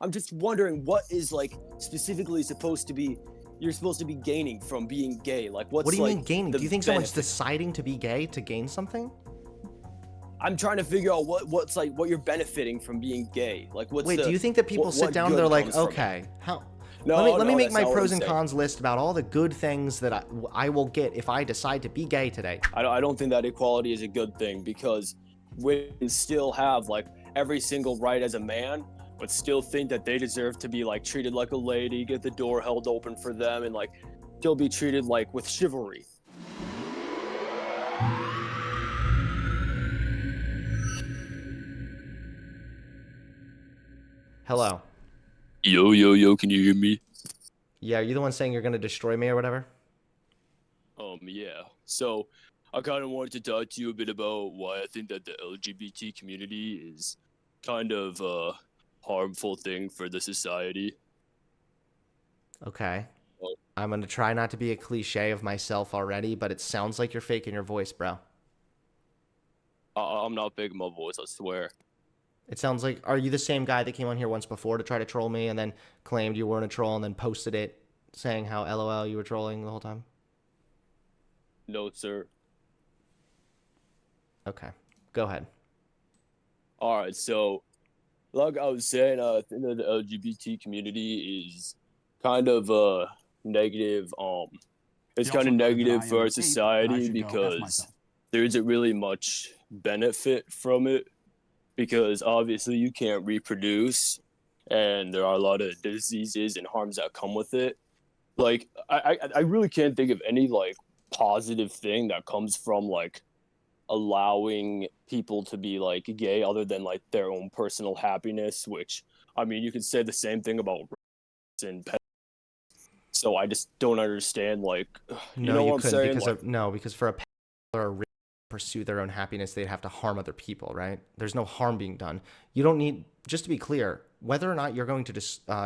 I'm just wondering what is like specifically supposed to be you're supposed to be gaining from being gay. Like What do what's you mean like gaining? the Do you think someone's benefit? deciding to be gay to gain something? I'm trying to figure out what's like what you're benefiting from being gay. Like what's Wait, do the you think that people sit what down and they're good like, comes from it? okay, how? No, Let me no, make that's my not what I'm pros and saying. cons list about all the good things that I will get if I decide to be gay today. I don't think that equality is a good thing because women still have like every single right as a man, but still think that they deserve to be like treated like a lady, get the door held open for them, and like still be treated like with chivalry. Hello. Yo, yo, yo, can you hear me? Yeah, are you the one saying you're gonna destroy me or whatever? Yeah. So I kind of wanted to talk to you a bit about why I think that the LGBT community is kind of a harmful thing for the society. Okay. Well, I'm gonna try not to be a cliche of myself already, but it sounds like you're faking your voice, bro. I'm not big in my voice, I swear. It sounds like, are you the same guy that came on here once before to try to troll me and then claimed you weren't a troll and then posted it saying how LOL you were trolling the whole time? No, sir. Okay. Go ahead. All right, so like I was saying, I think that the LGBT community is kind of negative. It's He kind also of noted that negative I am for our an ape and I society should go F because myself. there isn't really much benefit from it because obviously you can't reproduce and there are a lot of diseases and harms that come with it. Like I really can't think of any like positive thing that comes from like allowing people to be like gay other than like their own personal happiness, which I mean you could say the same thing about race and pet. So I just don't understand like you No, know you what I'm couldn't saying? because Like because for a pet or a rich pursue their own happiness, they'd have to harm other people, right? There's no harm being done. You don't need, just to be clear, whether or not you're going to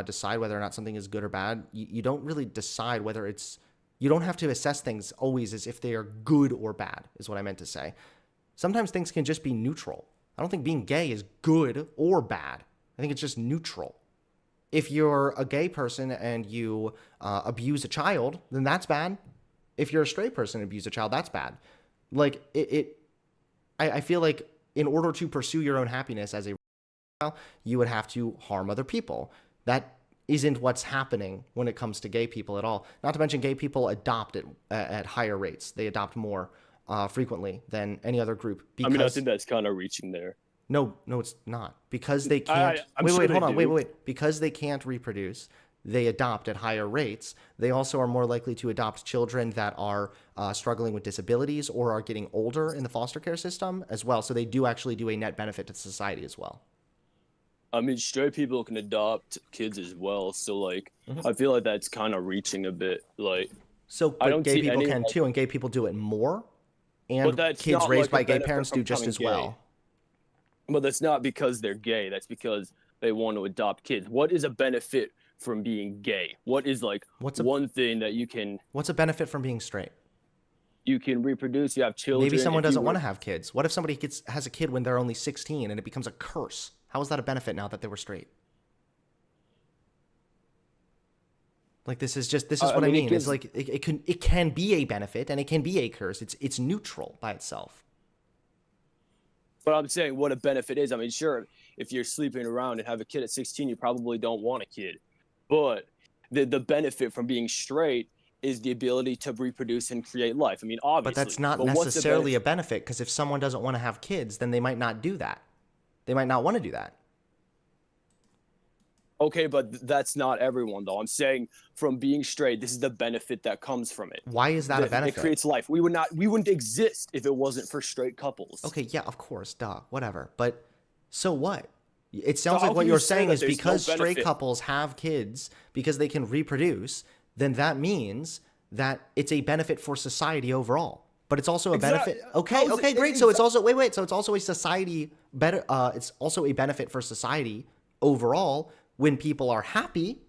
decide whether or not something is good or bad, you don't really decide whether it's, you don't have to assess things always as if they are good or bad, is what I meant to say. Sometimes things can just be neutral. I don't think being gay is good or bad. I think it's just neutral. If you're a gay person and you abuse a child, then that's bad. If you're a straight person and abuse a child, that's bad. Like I feel like in order to pursue your own happiness as a child, you would have to harm other people. That isn't what's happening when it comes to gay people at all. Not to mention, gay people adopt at higher rates. They adopt more frequently than any other group I mean I because think that's kind of reaching there. no, it's not. Because they can't. I'm sure Wait, they hold on. do. Because they can't reproduce, they adopt at higher rates. They also are more likely to adopt children that are struggling with disabilities or are getting older in the foster care system as well. So they do actually do a net benefit to society as well. I mean straight people can adopt kids as well, so like I feel like that's kind of reaching a bit. Like So, I but don't gay see people any can like too, and gay people do it more. but And that's kids not raised like a by gay benefit parents from do just becoming as gay. well. But that's not because they're gay. That's because they want to adopt kids. What is a benefit from being gay? What is like What's a one thing that what's a benefit from being straight? you can reproduce, you have Maybe children someone if you doesn't want were to have kids. What if somebody has a kid when they're only 16 and it becomes a curse? How is that a benefit now that they were straight? Like this is I what I mean it mean. It's gives like it can be a benefit and it can be a curse. It's neutral by itself. but I'm saying what a benefit is. I mean sure, if you're sleeping around and have a kid at 16, you probably don't want a kid. But the benefit from being straight is the ability to reproduce and create life. I mean But that's obviously. not But what's the necessarily a benefit? benefit because if someone doesn't want to have kids, then they might not do that. They might not want to do that. Okay, but that's not everyone though. I'm saying from being straight, this is the benefit that comes from it. Why is that a It benefit? creates life. We wouldn't exist if it wasn't for straight couples. Okay, yeah, of course, duh, whatever. But so what? It So sounds like how what can you you're say saying that is there's no because straight benefit? couples have kids because they can reproduce, then that means that it's a benefit for society overall. But it's also a Exactly. benefit. Okay, How's okay, it great. So it's also wait. So it's also a society better. It's also a benefit for society overall when people are happy,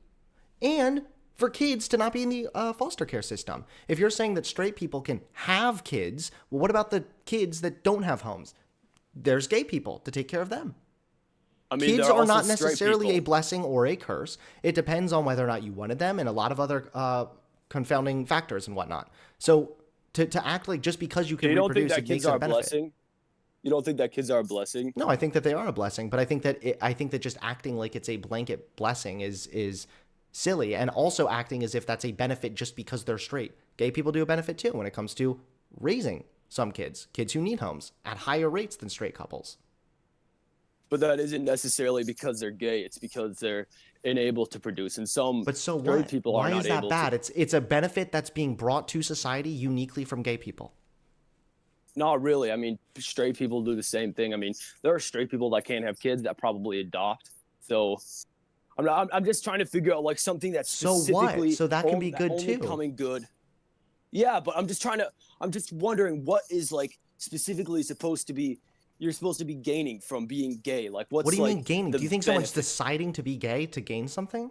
and for kids to not be in the foster care system. If you're saying that straight people can have kids, well, what about the kids that don't have homes? There's gay people to take care of them. I mean, there Kids are are also not straight necessarily a people. blessing or a curse. It depends on whether or not you wanted them and a lot of other confounding factors and whatnot. So to act like just because you So can you don't think reproduce, that it kids makes it are a a benefit. blessing? You don't think that kids are a blessing? No, I think that they are a blessing, but I think that just acting like it's a blanket blessing is silly, and also acting as if that's a benefit just because they're straight. Gay people do a benefit too when it comes to raising some kids who need homes at higher rates than straight couples. But that isn't necessarily because they're gay. It's because they're unable to produce, and some But so straight what? people are Why not is that able to. bad? It's a benefit that's being brought to society uniquely from gay people. Not really. I mean, straight people do the same thing. I mean, there are straight people that can't have kids that probably adopt. So I'm just trying to figure out like something that's So what? specifically So that can be that good only too. coming good. Yeah, but I'm just wondering what is like specifically supposed to be you're supposed to be gaining from being gay. Like What do what's you like mean gaining? Do the you think someone's benefit? deciding to be gay to gain something?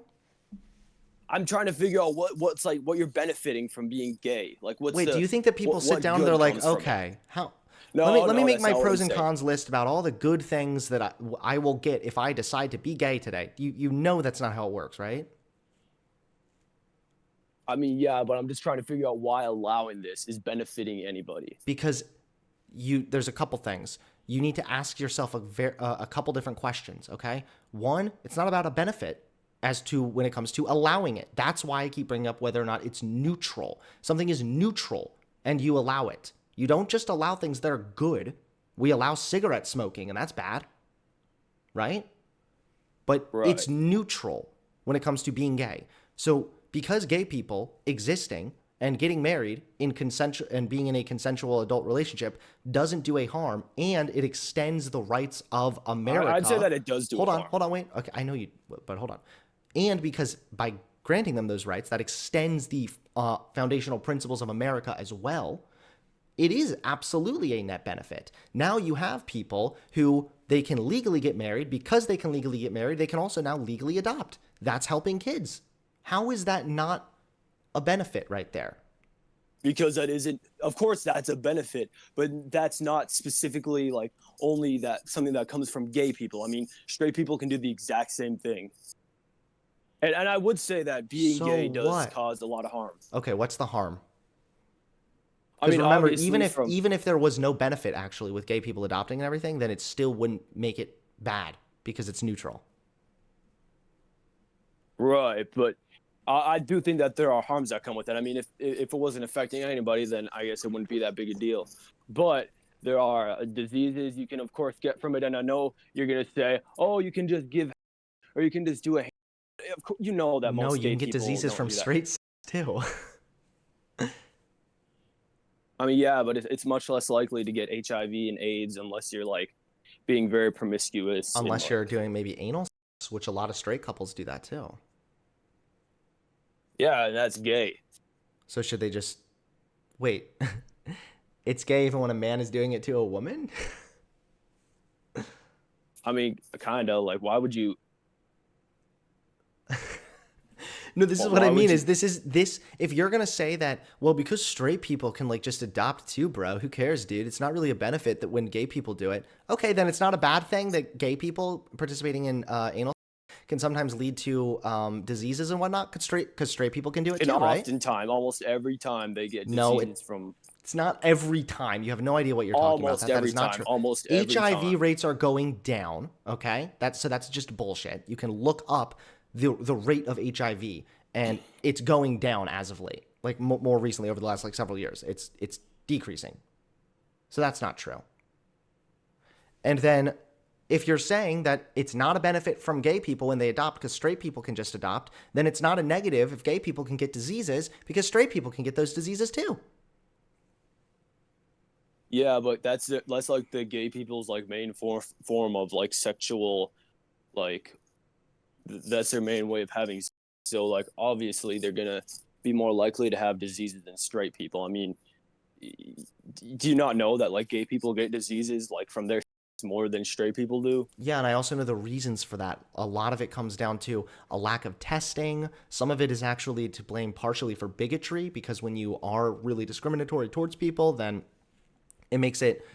I'm trying to figure out what's like what you're benefiting from being gay. Like what's Wait, do the you think that people sit what down and they're good like, comes from it? okay, how? No, Let me no, make that's my not what I'm pros and saying. cons list about all the good things that I will get if I decide to be gay today. You know that's not how it works, right? I mean, yeah, but I'm just trying to figure out why allowing this is benefiting anybody. Because there's a couple things. You need to ask yourself a couple different questions, okay? One, it's not about a benefit as to when it comes to allowing it. That's why I keep bringing up whether or not it's neutral. Something is neutral and you allow it. You don't just allow things that are good. We allow cigarette smoking and that's bad, right? But Right. it's neutral when it comes to being gay. So because gay people existing and getting married in consensual and being in a consensual adult relationship doesn't do a harm, and it extends the rights of I'd say America. that it does do a harm. Hold on, wait. Okay, I know you, but hold on. And because by granting them those rights, that extends the foundational principles of America as well. It is absolutely a net benefit. Now you have people who they can legally get married. Because they can legally get married, they can also now legally adopt. That's helping kids. How is that not a benefit right there? Because that isn't of course that's a benefit, but that's not specifically like only that something that comes from gay people. I mean, straight people can do the exact same thing. And I would say that being So gay does what? cause a lot of harm. Okay, what's the harm? I Because mean, remember, obviously from even if there was no benefit actually with gay people adopting and everything, then it still wouldn't make it bad because it's neutral. right, but I do think that there are harms that come with it. I mean, if it wasn't affecting anybody, then I guess it wouldn't be that big a deal. But there are diseases you can, of course, get from it. And I know you're gonna say, "Oh, you can just give, or you can just do a." Of course, you know that No, most you gay can get people diseases don't from do that. straight too. I mean, yeah, but it's much less likely to get HIV and AIDS unless you're like being very promiscuous and Unless you're like, doing maybe anal sex, which a lot of straight couples do that too. yeah, and that's gay. So should they just wait? It's gay even when a man is doing it to a woman? I mean, kind of like, why would you? No, this is what Why I would mean you? is this if you're going to say that, well, because straight people can like just adopt too, bro, who cares, dude? It's not really a benefit that when gay people do it. Okay, then it's not a bad thing that gay people participating in anal can sometimes lead to diseases and whatnot. Cause straight people can do it And too, right? oftentimes, almost every time, they get No, diseases from it's not every time. You have no idea what you're talking about. That is not true. almost every HIV time. rates are going down. Okay, that's just bullshit. You can look up the rate of HIV, and it's going down as of late. Like more recently, over the last like several years, it's decreasing. So that's not true. And then if you're saying that it's not a benefit from gay people when they adopt because straight people can just adopt, then it's not a negative if gay people can get diseases because straight people can get those diseases too. Yeah, but that's like the gay people's like main form of like sexual like that's their main way of having. So like obviously they're gonna be more likely to have diseases than straight people. I mean, do you not know that like gay people get diseases like from their more than straight people do? Yeah, and I also know the reasons for that. A lot of it comes down to a lack of testing. Some of it is actually to blame partially for bigotry, because when you are really discriminatory towards people, then it makes it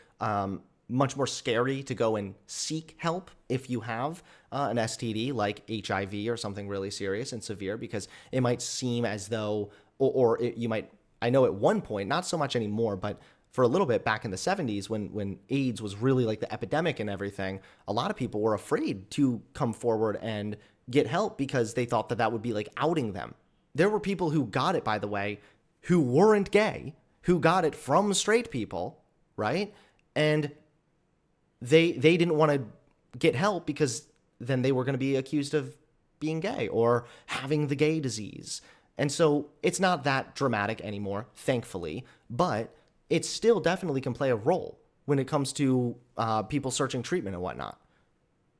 much more scary to go and seek help if you have an STD like HIV or something really serious and severe, because it might seem as though, you might, I know at one point, not so much anymore, but for a little bit back in the 70s when AIDS was really like the epidemic and everything, a lot of people were afraid to come forward and get help because they thought that that would be like outing them. There were people who got it, by the way, who weren't gay, who got it from straight people, right? And they didn't want to get help because then they were going to be accused of being gay or having the gay disease. And so it's not that dramatic anymore, thankfully, but it still definitely can play a role when it comes to people searching treatment and whatnot.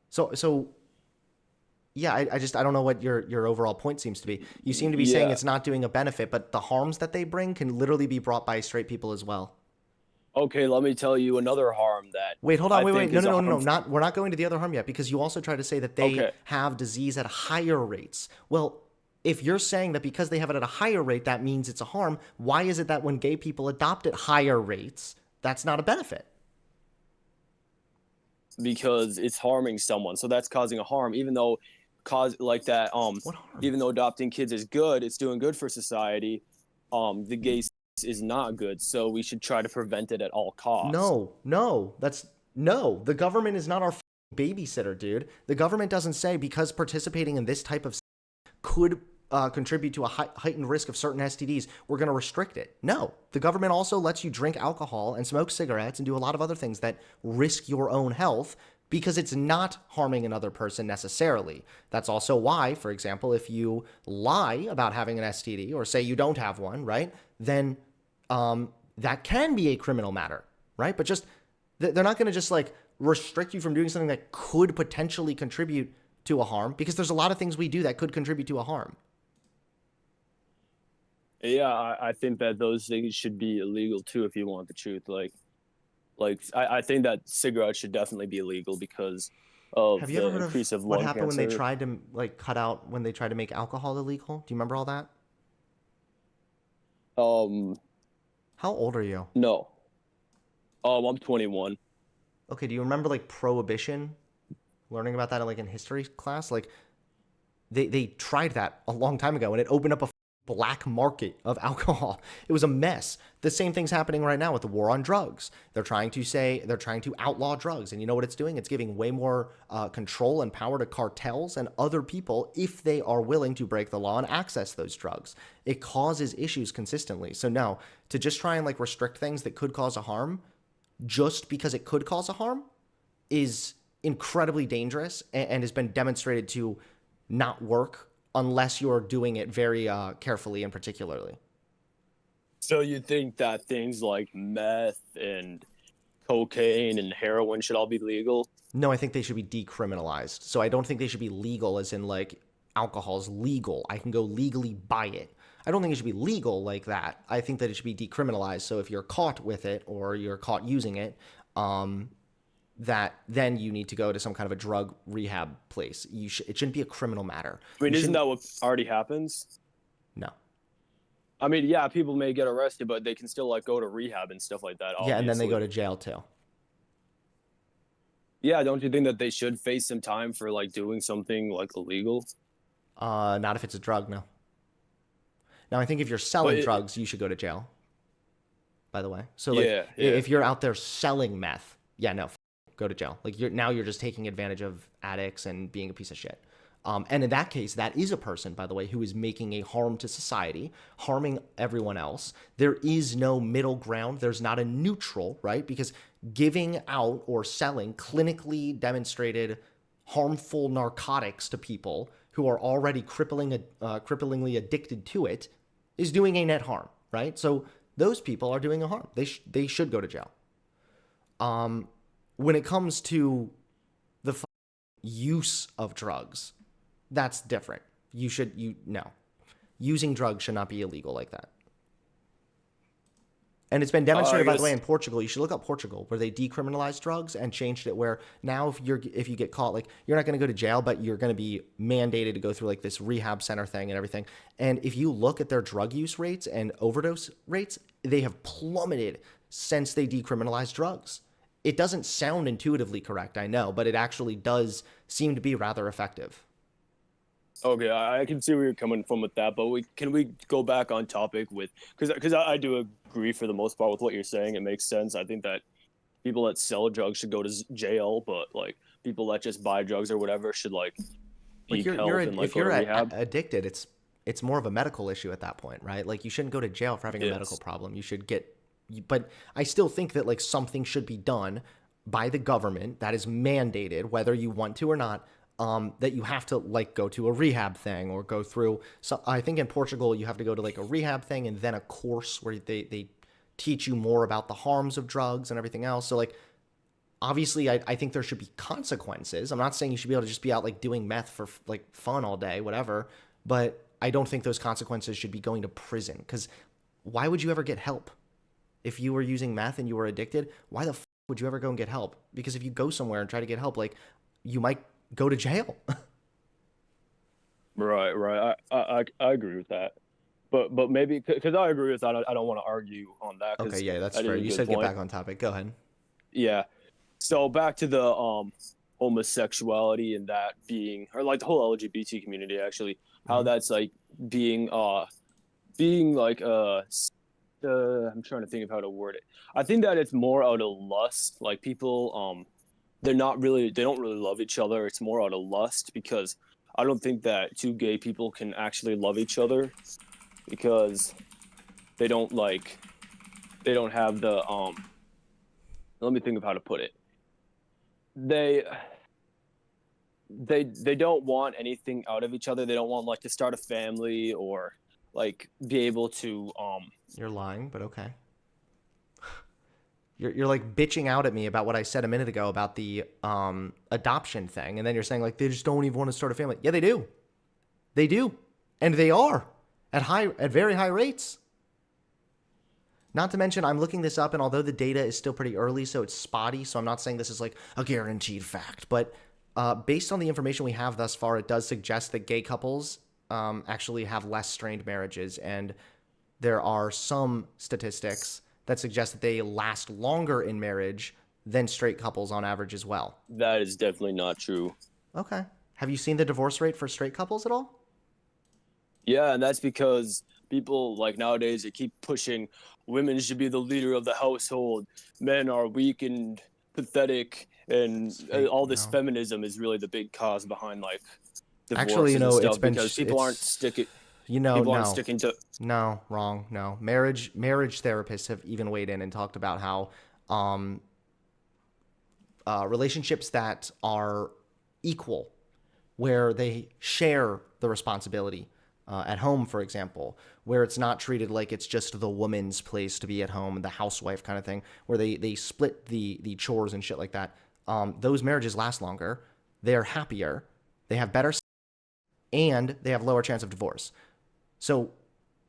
So yeah, I don't know what your overall point seems to be. You seem to be saying it's not doing a benefit, but the harms that they bring can literally be brought by straight people as well. Okay, let me tell you another harm that. Wait, hold on, I wait. think is a No, harm- not, we're not going to the other harm yet, because you also try to say that they Okay. have disease at higher rates. Well, if you're saying that because they have it at a higher rate, that means it's a harm, why is it that when gay people adopt at higher rates, that's not a benefit? Because it's harming someone, so that's causing a harm. Even though cause like that, What harm? even though adopting kids is good, it's doing good for society. The gay is not good, so we should try to prevent it at all costs. No. The government is not our babysitter, dude. The government doesn't say because participating in this type of could contribute to a heightened risk of certain STDs, we're going to restrict it. No, the government also lets you drink alcohol and smoke cigarettes and do a lot of other things that risk your own health because it's not harming another person necessarily. That's also why, for example, if you lie about having an STD or say you don't have one, right, then that can be a criminal matter, right? But just they're not going to just like restrict you from doing something that could potentially contribute to a harm, because there's a lot of things we do that could contribute to a harm. Yeah, I think that those things should be illegal too, if you want the truth. I think that cigarettes should definitely be illegal because of Have you the ever heard increase of of what lung happened when they cancer. tried to like cut out when they tried to make alcohol illegal? Do you remember all that? Um, How old are you? no. I'm 21. Okay, do you remember like prohibition? Learning about that like in history class? Like they tried that a long time ago and it opened up a black market of alcohol. It was a mess. The same thing's happening right now with the war on drugs. They're trying to outlaw drugs. And you know what it's doing? It's giving way more control and power to cartels and other people if they are willing to break the law and access those drugs. It causes issues consistently. So no, to just try and like restrict things that could cause a harm just because it could cause a harm is incredibly dangerous and has been demonstrated to not work unless you're doing it very carefully and particularly. So you think that things like meth and cocaine and heroin should all be legal? No, I think they should be decriminalized. So I don't think they should be legal as in like alcohol's legal. I can go legally buy it. I don't think it should be legal like that. I think that it should be decriminalized. So if you're caught with it or you're caught using it, that then you need to go to some kind of a drug rehab place. It shouldn't be a criminal matter. I mean, You isn't shouldn't- that what already happens? No. I mean, yeah, people may get arrested, but they can still like go to rehab and stuff like that. Yeah, and then they Obviously. go to jail too. Yeah, don't you think that they should face some time for like doing something like illegal? Not if it's a drug, no. Now, I think if you're selling But drugs, you should go to jail, by the way. So, like, Yeah, if you're out there selling meth, yeah, no, go to jail. Like, you're just taking advantage of addicts and being a piece of shit. And in that case, that is a person, by the way, who is making a harm to society, harming everyone else. There is no middle ground. There's not a neutral, right? Because giving out or selling clinically demonstrated harmful narcotics to people who are already cripplingly addicted to it is doing a net harm, right? So those people are doing a harm. They should go to jail. When it comes to the use of drugs, that's different. No. Using drugs should not be illegal like that. And it's been demonstrated, by the way, in Portugal. You should look up Portugal, where they decriminalized drugs and changed it. Where now, if you get caught, like you're not going to go to jail, but you're going to be mandated to go through like this rehab center thing and everything. And if you look at their drug use rates and overdose rates, they have plummeted since they decriminalized drugs. it doesn't sound intuitively correct, I know, but it actually does seem to be rather effective. Okay, I can see where you're coming from with that, but we go back on topic with because I do agree for the most part with what you're saying. It makes sense. I think that people that sell drugs should go to jail, but like people that just buy drugs or whatever should like Like seek help and like if go to you're rehab. addicted, it's more of a medical issue at that point, right? Like you shouldn't go to jail for having a medical Yes. problem. You should get, but I still think that like something should be done by the government that is mandated, whether you want to or not. That you have to like go to a rehab thing or go through. So I think in Portugal you have to go to like a rehab thing and then a course where they teach you more about the harms of drugs and everything else. So like obviously I think there should be consequences. I'm not saying you should be able to just be out like doing meth for like fun all day, whatever. But I don't think those consequences should be going to prison because why would you ever get help if you were using meth and you were addicted? Why the would you ever go and get help? Because if you go somewhere and try to get help, like you might go to jail. Right, right. I agree with that, but maybe because I agree with that, I don't want to argue on that Okay, because yeah, that's that is fair. a You good said get point. back on topic. Go ahead. Yeah. So back to the homosexuality and that being or like the whole LGBT community actually, how Hmm. that's like being being like I'm trying to think of how to word it. I think that it's more out of lust. Like people they don't really love each other. It's more out of lust because I don't think that two gay people can actually love each other because they don't like they don't have the let me think of how to put it. They they don't want anything out of each other. They don't want like to start a family or like be able to You're lying, but okay. You're like bitching out at me about what I said a minute ago about the adoption thing, and then you're saying like they just don't even want to start a family. Yeah, they do. They do, and they are at very high rates. Not to mention, I'm looking this up, and although the data is still pretty early, so it's spotty, so I'm not saying this is like a guaranteed fact, but based on the information we have thus far, it does suggest that gay couples actually have less strained marriages, and there are some statistics that suggest that they last longer in marriage than straight couples on average as well. that is definitely not true. Okay. Have you seen the divorce rate for straight couples at all? Yeah, and that's because people like nowadays they keep pushing women should be the leader of the household. Men are weak and pathetic, and It's fake. all this No. feminism is really the big cause behind like Actually, divorces and it's stuff been because people aren't no. sticking to. No, wrong. No. Marriage therapists have even weighed in and talked about how um relationships that are equal, where they share the responsibility at home, for example, where it's not treated like it's just the woman's place to be at home, the housewife kind of thing, where they split the chores and shit like that. Those marriages last longer. They are happier. They have better, and they have lower chance of divorce. So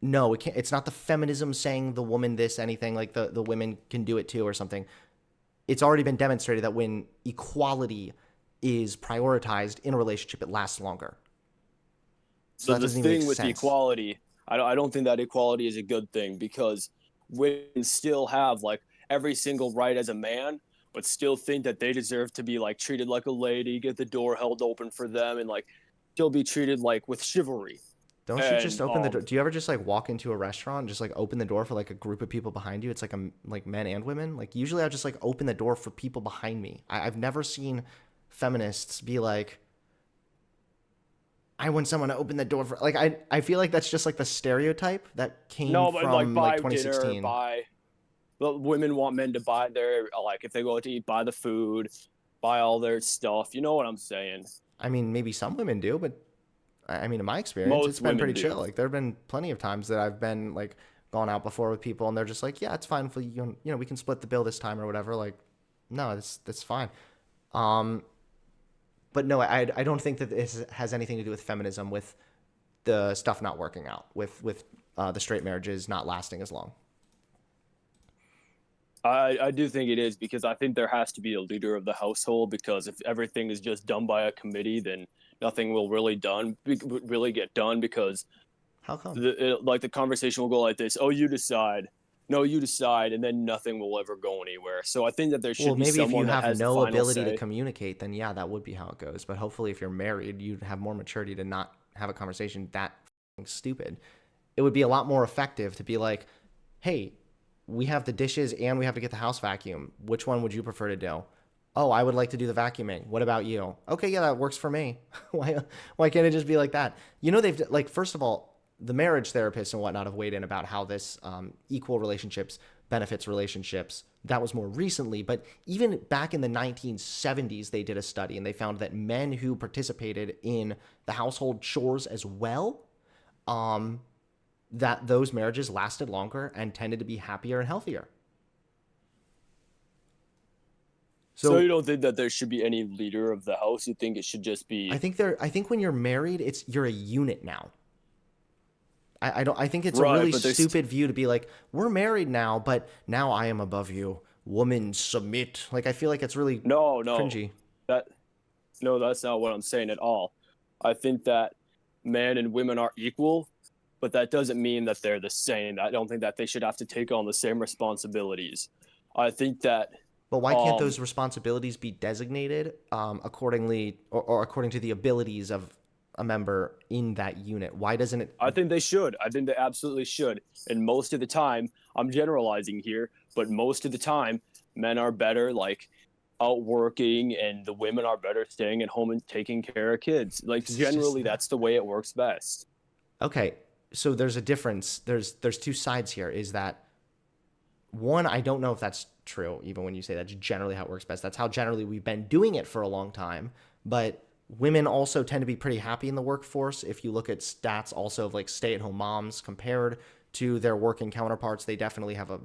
no, it's not the feminism saying the woman this anything like the women can do it too or something. It's already been demonstrated that when equality is prioritized in a relationship, it lasts longer. So So that the doesn't even make thing with the sense. equality, I don't think that equality is a good thing because women still have like every single right as a man, but still think that they deserve to be like treated like a lady, get the door held open for them, and like still be treated like with chivalry. Don't you just And open the door? Do you ever just like walk into a restaurant and just like open the door for like a group of people behind you? It's like like men and women. Like usually I just like open the door for people behind me. I've never seen feminists be like, I want someone to open the door for like I feel like that's just like the stereotype that came no, but like from like buy dinner, 2016. buy. But women want men to buy their like if they go out to eat, buy the food, buy all their stuff. You know what I'm saying? I mean, maybe some women do, but I mean, in my experience, it's Most been women pretty do. chill. Like there have been plenty of times that I've been like gone out before with people, and they're just like, "Yeah, it's fine for you. You know, we can split the bill this time or whatever." Like, no, that's fine. Um, but no, I don't think that this has anything to do with feminism, with the stuff not working out, with the straight marriages not lasting as long. I do think it is because I think there has to be a leader of the household because if everything is just done by a committee, then nothing will really get done because How come? like the conversation will go like this: Oh, you decide, no, you decide, and then nothing will ever go anywhere. So I think that there Well, should be maybe if you someone that have has the no final ability to say. communicate, then yeah, that would be how it goes. But hopefully, if you're married, you'd have more maturity to not have a conversation that stupid. It would be a lot more effective to be like, hey, we have the dishes and we have to get the house vacuum. Which one would you prefer to do? Oh, I would like to do the vacuuming. What about you? Okay, yeah, that works for me. Why can't it just be like that? You know, they've like, first of all, the marriage therapists and whatnot have weighed in about how this equal relationships benefits relationships. That was more recently, but even back in the 1970s, they did a study and they found that men who participated in the household chores as well, um, that those marriages lasted longer and tended to be happier and healthier. So you So don't think that there should be any leader of the house? You think it should just I be think I think when you're married, you're a unit now. I don't. I think it's a right, really but there's stupid view to be like, we're married now, but now I am above you. Woman, submit. Like I feel like it's really no, no, cringy. that no, that's not what I'm saying at all. I think that men and women are equal, but that doesn't mean that they're the same. I don't think that they should have to take on the same responsibilities. I think that But why can't um those responsibilities be designated accordingly or according to the abilities of a member in that unit? Why doesn't it? I think they should. I think they absolutely should. And most of the time, I'm generalizing here, but most of the time, men are better like out working and the women are better staying at home and taking care of kids. Like It's just generally that's the way it works best. okay. So there's a difference. There's two sides here. Is that one? I don't know if that's true. Even when you say that's generally how it works best, that's how generally we've been doing it for a long time. But women also tend to be pretty happy in the workforce. If you look at stats also of like stay-at-home moms compared to their working counterparts, they definitely have a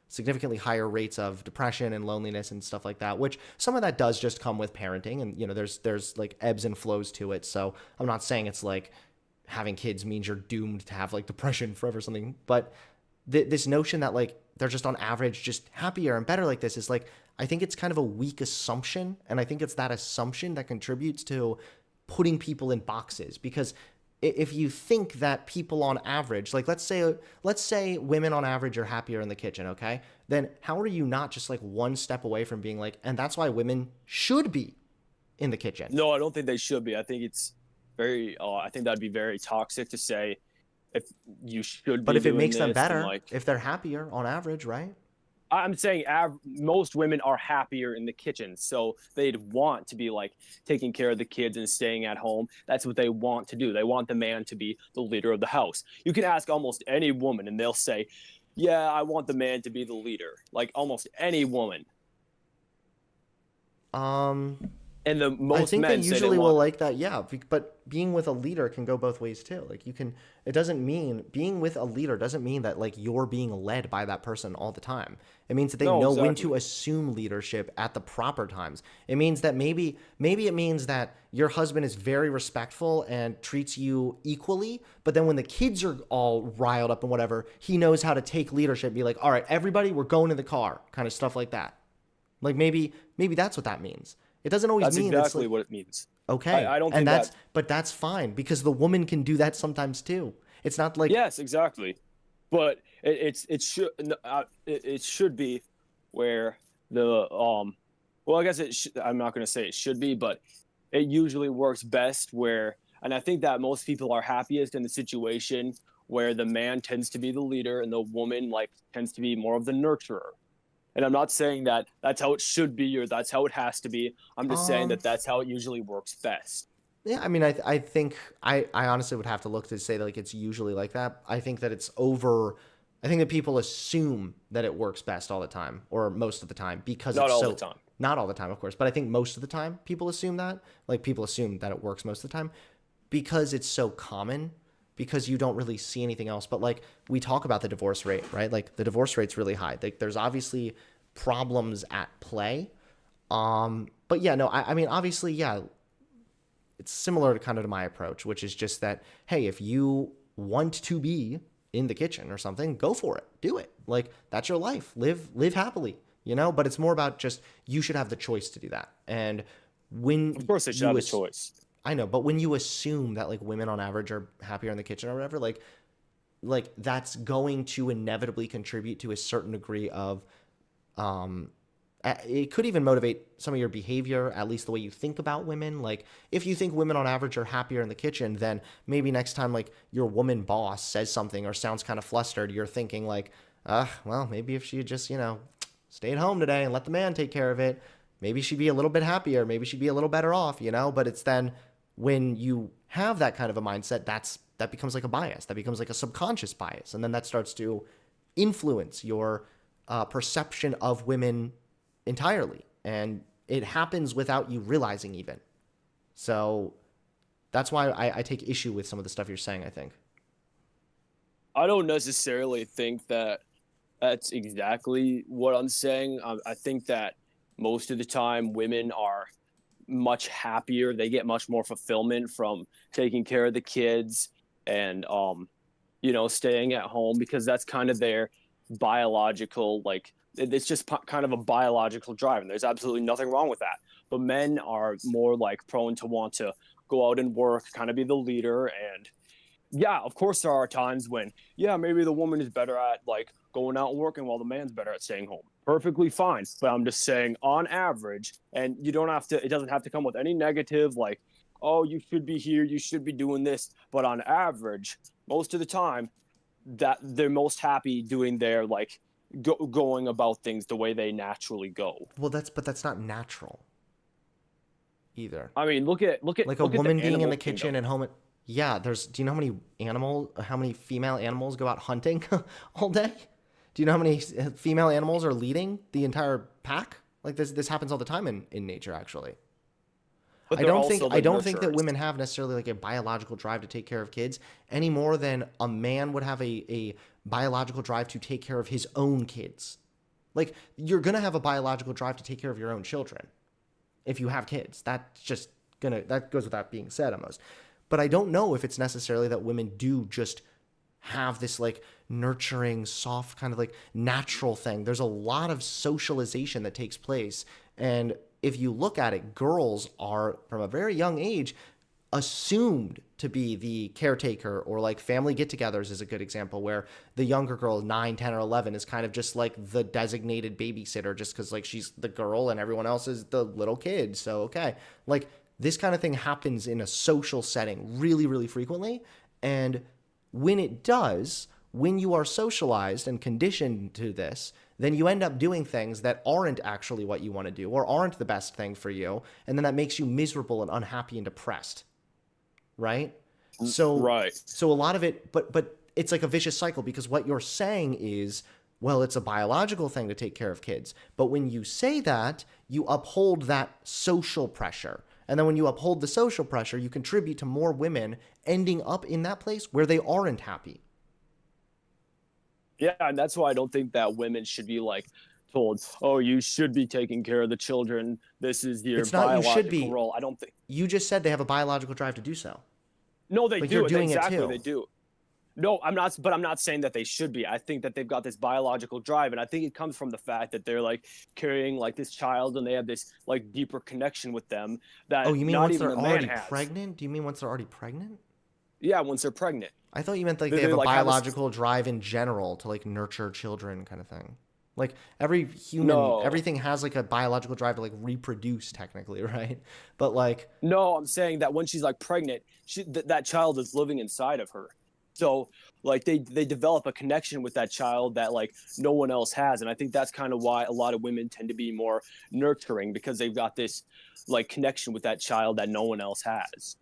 significantly higher rates of depression and loneliness and stuff like that, which some of that does just come with parenting. And you know, there's like ebbs and flows to it. So I'm not saying it's like having kids means you're doomed to have like depression forever or something, but this notion that like they're just on average just happier and better like this is like, I think it's kind of a weak assumption, and I think it's that assumption that contributes to putting people in boxes. Because if you think that people on average, like let's say women on average are happier in the kitchen, okay, then how are you not just like one step away from being like, and that's why women should be in the kitchen? No, I don't think they should be. I think it's very I think that'd be very toxic to say if you should But be if it doing makes them this and better, like if they're happier on average, right? I'm saying most women are happier in the kitchen, so they'd want to be like taking care of the kids and staying at home. That's what they want to do. They want the man to be the leader of the house. You can ask almost any woman, and they'll say, "Yeah, I want the man to be the leader." Like almost any woman, Um, and the I most think they men say they usually will want. like that, yeah. But being with a leader can go both ways too. Like you can, it doesn't mean being with a leader doesn't mean that like you're being led by that person all the time. It means that they No, know when to exactly. assume leadership at the proper times. It means that maybe it means that your husband is very respectful and treats you equally, but then when the kids are all riled up and whatever, he knows how to take leadership, be like, all right, everybody, we're going in the car, kind of stuff like that. Like maybe that's what that means. It doesn't always That's mean it's exactly like what it means. okay, I don't and think that. that's fine because the woman can do that sometimes too. It's not like Yes, exactly. But it should it should be where the well, I guess I'm not going to say it should be, but it usually works best where, and I think that most people are happiest in the situation where the man tends to be the leader and the woman like tends to be more of the nurturer. And I'm not saying that that's how it should be or that's how it has to be. I'm just saying um that that's how it usually works best. yeah, I mean I think I honestly would have to look to say that like it's usually like that. I think that it's over. I think that people assume that it works best all the time or most of the time because Not it's all the so time. not all the time, of course, but I think most of the time people assume that. Like people assume that it works most of the time because it's so common because you don't really see anything else. But like we talk about the divorce rate, right? Like the divorce rate's really high. Like there's obviously problems at play. But yeah, no, I mean obviously, yeah, it's similar to kind of to my approach, which is just that, hey, if you want to be in the kitchen or something, go for it. Do it. Like that's your life. Live happily, you know? But it's more about just you should have the choice to do that. And Of when course, they should you have a choice. I know, but when you assume that like women on average are happier in the kitchen or whatever, like like that's going to inevitably contribute to a certain degree of um it could even motivate some of your behavior, at least the way you think about women. Like if you think women on average are happier in the kitchen, then maybe next time like your woman boss says something or sounds kind of flustered, you're thinking like, well, maybe if she had just, stayed home today and let the man take care of it, maybe she'd be a little bit happier, maybe she'd be a little better off, but it's then when you have that kind of a mindset, that becomes like a bias, that becomes like a subconscious bias, and then that starts to influence your perception of women entirely, and it happens without you realizing even. So that's why I take issue with some of the stuff you're saying, I think. I don't necessarily think that that's exactly what I'm saying. I think that most of the time women are much happier. They get much more fulfillment from taking care of the kids and staying at home, because that's kind of their biological, like it's just kind of a biological drive, and there's absolutely nothing wrong with that. But men are more like prone to want to go out and work, kind of be the leader. And yeah, of course there are times when, yeah, maybe the woman is better at like going out and working while the man's better at staying home. Perfectly fine. But I'm just saying on average, and it doesn't have to come with any negative, like, oh, you should be here, you should be doing this. But on average, most of the time, that they're most happy doing their like going about things the way they naturally go. Well, that's not natural either. I mean, look at Like a look at woman the being in animal the kitchen kingdom. and home. Yeah, do you know how many female animals go out hunting all day? Do you know how many female animals are leading the entire pack? Like this happens all the time in nature, actually. But I they're don't think also I the don't think that nurturers. women have necessarily like a biological drive to take care of kids any more than a man would have a biological drive to take care of his own kids. Like you're gonna have a biological drive to take care of your own children if you have kids. That goes without being said almost. But I don't know if it's necessarily that women do just have this like nurturing, soft kind of like natural thing. There's a lot of socialization that takes place. And if you look at it, girls are from a very young age assumed to be the caretaker, or like family get-togethers is a good example where the younger girl, 9, 10, or 11, is kind of just like the designated babysitter just because like she's the girl and everyone else is the little kid. So, okay. Like this kind of thing happens in a social setting really, really frequently. And when it does, when you are socialized and conditioned to this, then you end up doing things that aren't actually what you want to do or aren't the best thing for you. And then that makes you miserable and unhappy and depressed. Right? So Right. so a lot of it, but it's like a vicious cycle because what you're saying is, well, it's a biological thing to take care of kids. But when you say that, you uphold that social pressure. And then when you uphold the social pressure, you contribute to more women ending up in that place where they aren't happy. Yeah, and that's why I don't think that women should be like told, "Oh, you should be taking care of the children. This is your It's not you should biological be. role." I don't think. You just said they have a biological drive to do so. No, they But you're do. doing it Exactly, too. they do. No, I'm not. But I'm not saying that they should be. I think that they've got this biological drive, and I think it comes from the fact that they're like carrying like this child, and they have this like deeper connection with them Oh, that you mean not once even they're the man already has. pregnant? Do you mean once they're already pregnant? Yeah, once they're pregnant, I thought you meant like they, they have they a like have this. biological drive in general to like nurture children kind of thing. Like every human, No, everything has like a biological drive to like reproduce technically, right? But like, no, I'm saying that when she's like pregnant, that child is living inside of her. So like they develop a connection with that child that like no one else has, and I think that's kind of why a lot of women tend to be more nurturing, because they've got this like connection with that child that no one else has.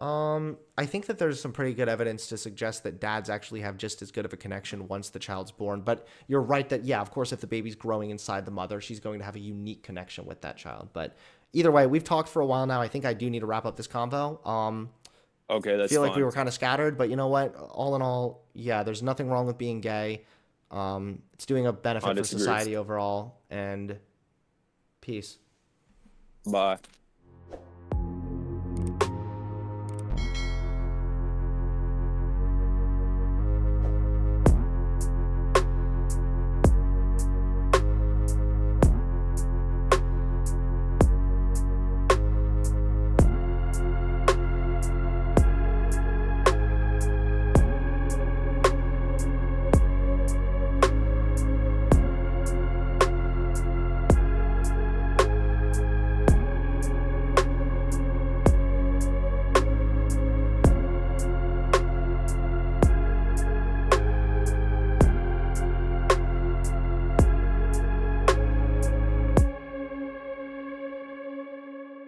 I think that there's some pretty good evidence to suggest that dads actually have just as good of a connection once the child's born. But you're right that, yeah, of course, if the baby's growing inside the mother, she's going to have a unique connection with that child. But either way, we've talked for a while now. I think I do need to wrap up this convo. Okay, that's Feel like we fine. were kind of scattered, but you know what? All in all, yeah, there's nothing wrong with being gay. It's doing a I benefit for disagree. society overall. And peace. Bye.